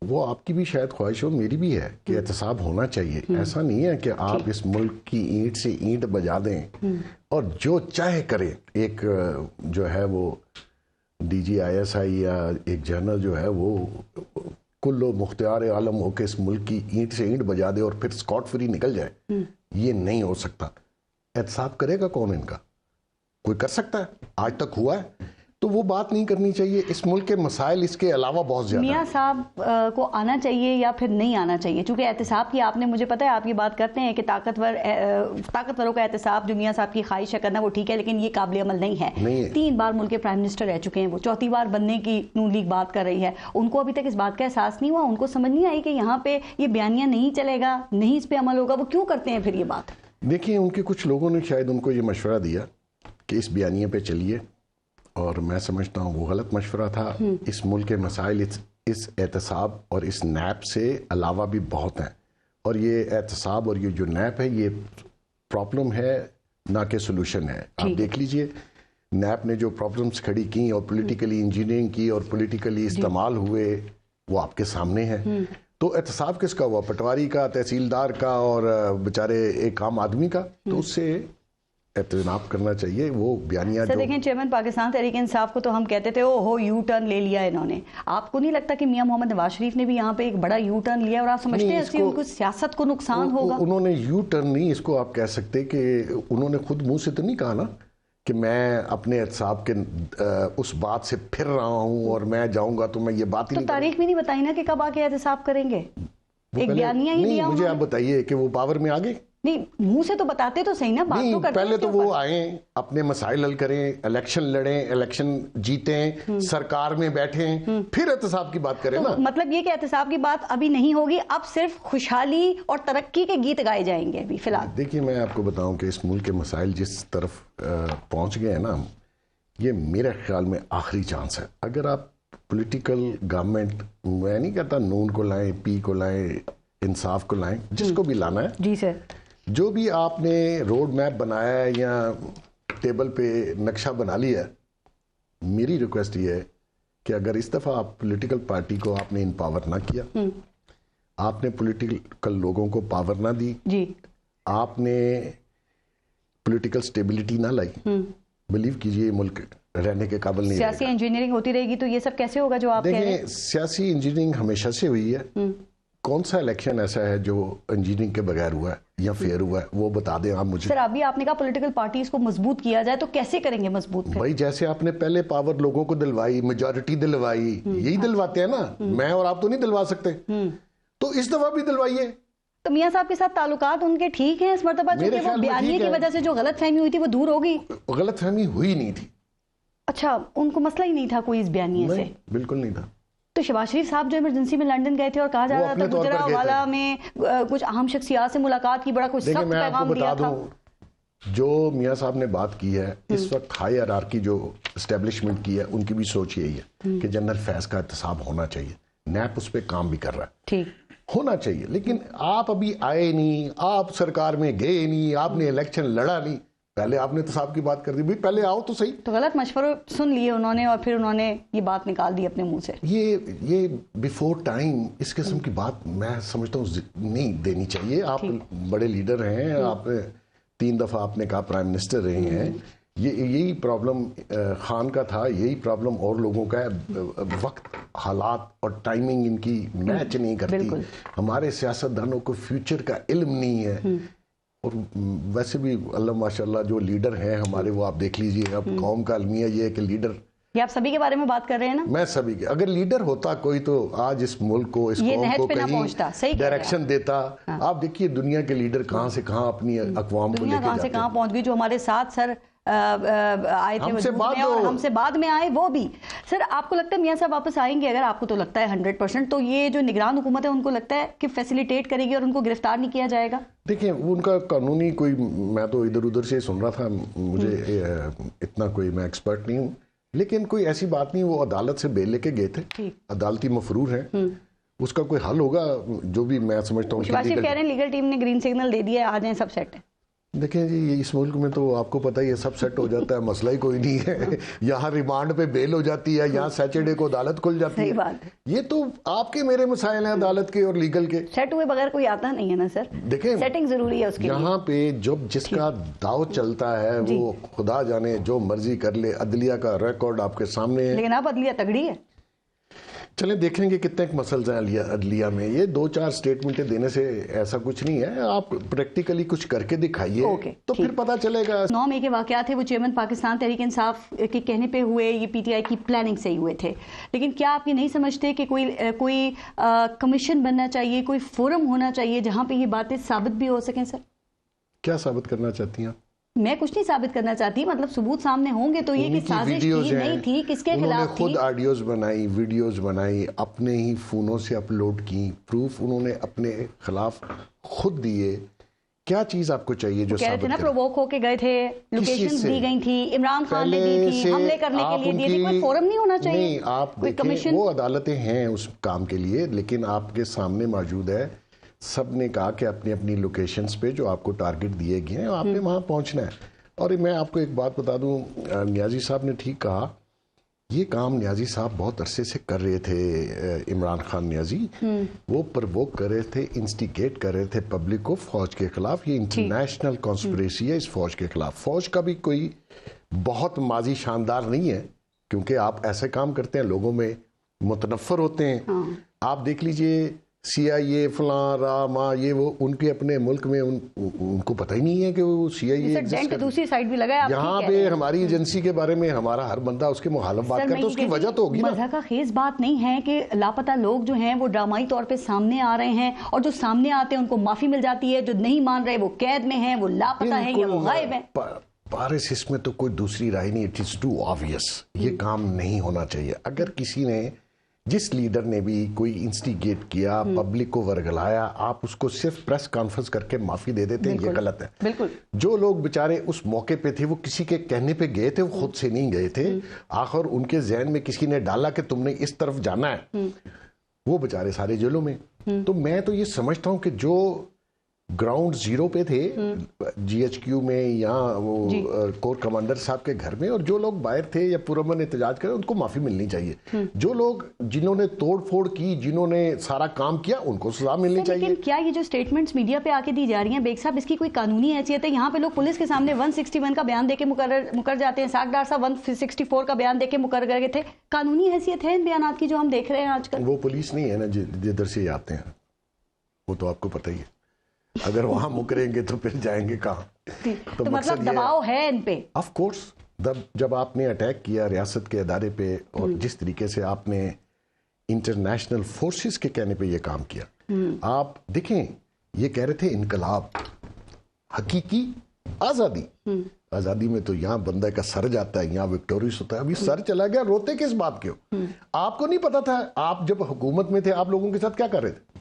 وہ آپ کی بھی شاید خواہش ہو، میری بھی ہے کہ احتساب ہونا چاہیے. ایسا نہیں ہے کہ آپ اس ملک کی اینٹ سے اینٹ بجا دیں اور جو چاہے کریں. ایک جو ہے وہ D G I S I یا ایک جنرل جو ہے وہ کل و مختار عالم ہو کے اس ملک کی اینٹ سے اینٹ بجا دے اور پھر اسکاٹ فری نکل جائے. یہ نہیں ہو سکتا. احتساب کرے گا کون ان کا؟ کوئی کر سکتا ہے؟ آج تک ہوا ہے؟ تو وہ بات نہیں کرنی چاہیے. اس ملک کے مسائل اس کے علاوہ بہت زیادہ. میاں صاحب کو آنا چاہیے یا پھر نہیں آنا چاہیے؟ چونکہ احتساب کی آپ نے، مجھے پتا ہے آپ یہ بات کرتے ہیں کہ طاقتوروں کا احتساب جو میاں صاحب کی خواہش ہے کرنا وہ ٹھیک ہے، لیکن یہ قابل عمل نہیں ہے. 3 بار ملک کے پرائم منسٹر رہ چکے ہیں، وہ 4تھی بار بننے کی نون لیگ بات کر رہی ہے. ان کو ابھی تک اس بات کا احساس نہیں ہوا، ان کو سمجھ نہیں آئی کہ یہاں پہ یہ بیانیہ نہیں چلے گا، نہیں اس پہ عمل ہوگا. وہ کیوں کرتے ہیں پھر یہ بات؟ دیکھیں ان کے کچھ لوگوں نے شاید ان کو یہ مشورہ دیا کہ اس بیانیے پہ چلیے، اور میں سمجھتا ہوں وہ غلط مشورہ تھا. اس ملک کے مسائل اس احتساب اور اس نیب سے علاوہ بھی بہت ہیں، اور یہ احتساب اور یہ جو نیب ہے یہ پرابلم ہے نہ کہ سلوشن ہے. آپ دیکھ لیجئے نیب نے جو پرابلمز کھڑی کی اور پولیٹیکلی انجینئرنگ کی اور پولیٹیکلی استعمال ہوئے وہ آپ کے سامنے ہیں. تو احتساب کس کا ہوا؟ پٹواری کا، تحصیلدار کا اور بیچارے ایک عام آدمی کا. تو اس سے احتجاب کرنا چاہیے. وہ بیانیہ سر دیکھیں چیئرمین پاکستان تحریک انصاف کو تو ہم کہتے تھے او یو ٹرن لے لیا انہوں نے. آپ کو نہیں لگتا کہ میاں محمد نواز شریف نے بھی یہاں پہ ایک بڑا یو ٹرن لیا اور آپ سمجھتے ہیں اس سے ان کو سیاست کو نقصان ہوگا؟ انہوں نے یو ٹرن نہیں، اس کو آپ کہہ سکتے کہ انہوں نے خود منہ سے تو نہیں کہا نا کہ میں اپنے احتساب کے اس بات سے پھر رہا ہوں اور میں جاؤں گا تو میں یہ بات ہی نہیں. تو تاریخ میں نہیں بتائی نا کہ کب آ کے احتساب کریں گے؟ ایک بیانیہ ہی دیا. مجھے آپ بتائیے کہ وہ پاور میں آگے نہیں، منہ سے تو بتاتے تو صحیح نا، بات تو کرتے ہیں. پہلے تو وہ آئیں، اپنے مسائل حل کریں، الیکشن لڑیں، الیکشن جیتیں، سرکار میں بیٹھیں، پھر احتساب کی بات کریں نا. مطلب یہ کہ احتساب کی بات ابھی نہیں ہوگی، اب صرف خوشحالی اور ترقی کے گیت گائے جائیں گے ابھی فی الحال. دیکھیے میں آپ کو بتاؤں کہ اس ملک کے مسائل جس طرف پہنچ گئے ہیں نا، یہ میرے خیال میں آخری چانس ہے. اگر آپ پولیٹیکل گورنمنٹ، میں نہیں کہتا نون کو لائیں، پی کو لائیں، انصاف کو لائیں، جس کو بھی لانا ہے. جی سر. جو بھی آپ نے روڈ میپ بنایا ہے یا ٹیبل پہ نقشہ بنا لیا ہے، میری ریکویسٹ یہ ہے کہ اگر اس دفعہ آپ پولیٹیکل پارٹی کو آپ نے امپاور نہ کیا، آپ نے پولیٹیکل لوگوں کو پاور نہ دی، آپ نے پولیٹیکل سٹیبلٹی نہ لائی، بلیو کیجئے ملک رہنے کے قابل نہیں. سیاسی انجینئرنگ ہوتی رہے گی تو یہ سب کیسے ہوگا جو آپ کہہ رہے ہیں؟ دیکھیں سیاسی انجینئرنگ ہمیشہ سے ہوئی ہے. کون سا الیکشن ایسا ہے جو انجینئرنگ کے بغیر ہوا ہے یا فیئر ہوا ہے؟ وہ بتا دیں آپ مجھے. سر ابھی آپ نے کہا پولیٹیکل پارٹیز کو مضبوط کیا جائے، تو کیسے کریں گے مضبوط؟ بھائی جیسے آپ نے پہلے پاور لوگوں کو دلوائی، میجورٹی دلوائی، یہی دلواتے ہیں نا. میں اور آپ تو نہیں دلوا سکتے، تو اس دفعہ بھی دلوائیے. تو میاں صاحب کے ساتھ تعلقات ان کے ٹھیک ہیں اس مرتبہ؟ چونکہ وہ بیانیے کی وجہ سے جو غلط فہمی ہوئی تھی وہ دور ہوگی. غلط فہمی ہوئی نہیں تھی. اچھا، ان کو مسئلہ ہی نہیں تھا کوئی اس بیانیے سے؟ بالکل نہیں تھا. تو شہباز شریف صاحب جو ایمرجنسی میں لندن گئے تھے اور کہا جا رہا تھا گجرانوالہ میں کچھ اہم شخصیات سے ملاقات کی، بڑا کچھ سخت پیغام دیا تھا. جو میاں صاحب نے بات کی ہے اس وقت ہائی ہیرارکی جو اسٹیبلشمنٹ کی ہے ان کی بھی سوچ یہی ہے کہ جنرل فیض کا احتساب ہونا چاہیے. نیب اس پہ کام بھی کر رہا ہے، ٹھیک ہونا چاہیے. لیکن آپ ابھی آئے نہیں، آپ سرکار میں گئے نہیں، آپ نے الیکشن لڑا نہیں، پہلے آپ نے احتساب کی بات کر دی. بھائی پہلے آؤ تو صحیح. تو غلط مشورے سن لیے انہوں نے اور پھر انہوں نے یہ بات نکال دی اپنے منہ سے. یہ بیفور ٹائم اس قسم کی بات میں سمجھتا ہوں نہیں دینی چاہیے. آپ بڑے لیڈر ہیں، آپ 3 دفعہ آپ نے کہا پرائم منسٹر رہے ہیں. یہی پرابلم خان کا تھا، یہی پرابلم اور لوگوں کا ہے. وقت، حالات اور ٹائمنگ ان کی میچ نہیں کرتی. ہمارے سیاستدانوں کو فیوچر کا علم نہیں ہے. اور ویسے بھی اللہ ماشاءاللہ جو لیڈر ہیں ہمارے وہ آپ دیکھ لیجئے. اب قوم کا المیہ یہ ہے کہ لیڈر، یہ آپ سبھی کے بارے میں بات کر رہے ہیں نا؟ میں سبھی کے. اگر لیڈر ہوتا کوئی تو آج اس ملک کو، اس قوم کو کہیں ڈائریکشن دیتا. آپ دیکھیے دنیا کے لیڈر کہاں سے کہاں اپنی اقوام کو لے کے جاتے ہیں. کہاں سے کہاں پہنچ گئی. جو ہمارے ساتھ سر آئے تھے اور ہم سے بعد میں آئے وہ بھی. سر آپ کو لگتا ہے میاں صاحب واپس آئیں گے؟ اگر آپ کو تو لگتا ہے 100%، تو یہ جو نگران حکومت ہے ان کو لگتا ہے کہ فیسیلیٹیٹ کرے گی اور ان کو گرفتار نہیں کیا جائے گا؟ دیکھیں ان کا قانونی کوئی، میں تو ادھر ادھر سے سن رہا تھا، مجھے اتنا کوئی میں ایکسپرٹ نہیں ہوں، لیکن کوئی ایسی بات نہیں. وہ عدالت سے بیل لے کے گئے تھے، عدالتی مفرور ہیں، اس کا کوئی حل ہوگا جو بھی میں سمجھتا ہوں. شہباز شریف کہہ رہے ہیں لیگل ٹیم نے گرین سگنل دے دیا ہے، آ جائیں سب سیٹ ہے. دیکھیں جی اس ملک میں تو آپ کو پتہ ہی ہے سب سیٹ ہو جاتا ہے، مسئلہ ہی کوئی نہیں ہے. یہاں ریمانڈ پہ بیل ہو جاتی ہے، یہاں سیچرڈے کو عدالت کھل جاتی ہے. یہ تو آپ کے میرے مسائل ہیں عدالت کے اور لیگل کے. سیٹ ہوئے بغیر کوئی آتا نہیں ہے نا سر. دیکھیں سیٹنگ ضروری ہے اس کے یہاں پہ جس کا داؤ چلتا ہے وہ خدا جانے جو مرضی کر لے. عدلیہ کا ریکارڈ آپ کے سامنے ہے، لیکن آپ عدلیہ تگڑی ہے. چلیں دیکھیں گے کتنے مسئلے ہیں عدلیہ میں. یہ 2-4 سٹیٹمنٹیں دینے سے ایسا کچھ نہیں ہے، آپ پریکٹیکلی کچھ کر کے دکھائیے تو پھر پتہ چلے گا. 9 مئی کے واقعات تھے وہ چیئرمین پاکستان تحریک انصاف کے کہنے پہ ہوئے، یہ پی ٹی آئی کی پلاننگ سے ہی ہوئے تھے. لیکن کیا آپ یہ نہیں سمجھتے کہ کوئی کمیشن بننا چاہیے، کوئی فورم ہونا چاہیے جہاں پہ یہ باتیں ثابت بھی ہو سکیں؟ سر کیا ثابت کرنا چاہتی ہیں؟ میں کچھ نہیں ثابت کرنا چاہتی، مطلب ثبوت سامنے ہوں گے تو یہ کہ سازش تھی نہیں تھی، کس کے خلاف تھی. خود آڈیوز بنائی، ویڈیوز بنائی، اپنے ہی فونوں سے اپلوڈ کی، پروف انہوں نے اپنے خلاف خود دیے. کیا چیز آپ کو چاہیے جو کہہ رہے تھے نا پرووک ہو کے گئے تھے، لوکیشنز دی گئی تھی، عمران خان نے دی تھی، حملے کرنے کے لیے دی تھی. کوئی فورم نہیں ہونا چاہیے؟ نہیں، آپ دیکھیں وہ عدالتیں ہیں اس کام کے لیے، لیکن آپ کے سامنے موجود ہے. سب نے کہا کہ اپنی اپنی لوکیشنز پہ جو آپ کو ٹارگٹ دیے گئے ہیں آپ نے وہاں پہنچنا ہے. اور میں آپ کو ایک بات بتا دوں، نیازی صاحب نے ٹھیک کہا، یہ کام نیازی صاحب بہت عرصے سے کر رہے تھے. عمران خان نیازی وہ پرووک کر رہے تھے، انسٹیگیٹ کر رہے تھے پبلک کو فوج کے خلاف. یہ انٹرنیشنل کانسپریسی ہے اس فوج کے خلاف. فوج کا بھی کوئی بہت ماضی شاندار نہیں ہے، کیونکہ آپ ایسے کام کرتے ہیں لوگوں میں متنفر ہوتے ہیں. آپ دیکھ لیجئے سی آئی اے فلاں راما یہ وہ ان کے اپنے ملک میں ان کو پتہ ہی نہیں ہے کہ وہ سی آئی اے دوسری سائڈ بھی لگا ہے. یہاں پہ ہماری ایجنسی کے بارے میں ہمارا ہر بندہ اس کے مخالف بات کرتا ہے، اس کی وجہ تو ہوگی نا. مزہ کا خیز بات نہیں ہے کہ لاپتہ لوگ جو ہیں وہ ڈرامائی طور پہ سامنے آ رہے ہیں، اور جو سامنے آتے ہیں ان کو معافی مل جاتی ہے، جو نہیں مان رہے وہ قید میں ہیں، وہ لاپتہ ہیں یا وہ غائب ہیں. پارس اس میں تو کوئی دوسری رائے نہیں. اٹ از ٹو آبویس، یہ کام نہیں ہونا چاہیے. اگر کسی نے جس لیڈر نے بھی کوئی انسٹیگیٹ کیا، پبلک کو ورگلایا، آپ اس کو صرف پریس کانفرنس کر کے معافی دے دیتے ہیں، یہ غلط ہے. بالکل. جو لوگ بیچارے اس موقع پہ تھے وہ کسی کے کہنے پہ گئے تھے، وہ خود سے نہیں گئے تھے. آخر ان کے ذہن میں کسی نے ڈالا کہ تم نے اس طرف جانا ہے، وہ بیچارے سارے جیلوں میں. تو میں تو یہ سمجھتا ہوں کہ جو گراؤنڈ زیرو پہ تھے جی ایچ کیو میں یا وہ کور کمانڈر صاحب کے گھر میں، اور جو لوگ باہر تھے یا پرامن احتجاج کرے، ان کو معافی ملنی چاہیے. جو لوگ جنہوں نے توڑ پھوڑ کی، جنہوں نے سارا کام کیا، ان کو سزا ملنی چاہیے. لیکن کیا یہ جو سٹیٹمنٹس میڈیا پہ آ کے دی جا رہی ہیں بیگ صاحب، اس کی کوئی قانونی حیثیت ہے؟ یہاں پہ لوگ پولیس کے سامنے 161 کا بیان دے کے مکر جاتے ہیں. ساکھ ڈار صاحب 164 کا بیان دے کے مکر گئے تھے. قانونی حیثیت ہے ان بیانات کی جو ہم دیکھ رہے ہیں آج کل؟ وہ پولیس نہیں ہے نا جدھر سے آتے ہیں، وہ تو آپ کو پتہ ہی ہے. اگر وہاں مکریں گے تو پھر جائیں گے کہاں؟ تو مطلب دباؤ ہے ان پہ. آف کورس، جب آپ نے اٹیک کیا ریاست کے ادارے پہ، اور جس طریقے سے آپ نے انٹرنیشنل فورسز کے کہنے پہ یہ کام کیا، آپ دیکھیں یہ کہہ رہے تھے انقلاب، حقیقی آزادی. آزادی میں تو یہاں بندہ کا سر جاتا ہے، یہاں وکٹوریس ہوتا ہے. ابھی سر چلا گیا، روتے کس بات کے ہو؟ آپ کو نہیں پتا تھا؟ آپ جب حکومت میں تھے آپ لوگوں کے ساتھ کیا کر رہے تھے؟